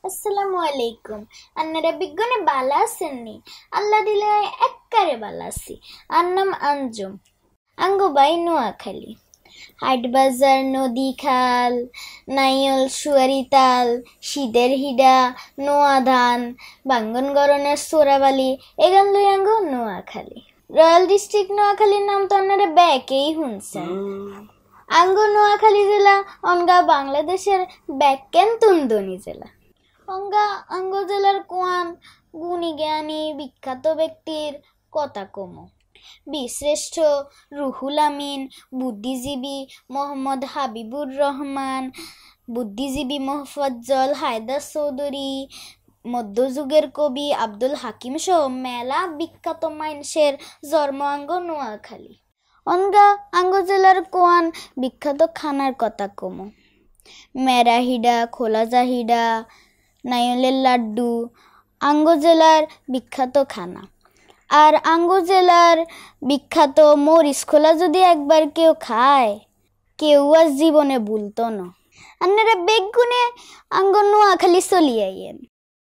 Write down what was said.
আসসালামু আলাইকুম। আন্নারা বিজ্ঞানে বালা আছেননি? আল্লাহ দিলে এককারে বালা আছি। আর নাম আঞ্জুম। আঙ্গো বাই নোয়াখালী। হাটবাজার, নদী খাল, নাইয়ল, সুয়ারিতাল, শীদের হিডা, নোয়া ধান, বাঙ্গনগরনের সোরাবালি, এগান লই আঙ্গো নোয়াখালী। রয়্যাল ডিস্ট্রিক্ট নোয়াখালীর নাম তো আপনারা ব্যাকেই শুনছেন। আঙ্গো নোয়াখালী জেলা অনগা বাংলাদেশের ব্যাকেন তুন্দনি জেলা। আঙ্গো জেলার কোয়ান গুণী জ্ঞানী বিখ্যাত ব্যক্তির কথা কমো। বীরশ্রেষ্ঠ রুহুল আমিন, বুদ্ধিজীবী মোহাম্মদ হাবিবুর রহমান, বুদ্ধিজীবী মোফাজ্জল হায়দার চৌধুরী, মধ্যযুগের কবি আব্দুল হাকিম সহ মেলা বিখ্যাত মানুষের জন্ম আঙ্গ নোয়াখালী। আঙ্গ জেলার কোয়ান বিখ্যাত খানার কথা কমো। মেরাহিডা, খোলাজাহিডা, নাইলের লাড্ডু আঙ্গ জেলার বিখ্যাত খানা। আর আঙ্গ জেলার বিখ্যাত মরিচ খোলা যদি একবার কেউ খায়, কেউ আর জীবনে ভুলতো না। আপনারা বেগুনে আঙ্গ নোয়াখালী চলিয়ে আইয়েন।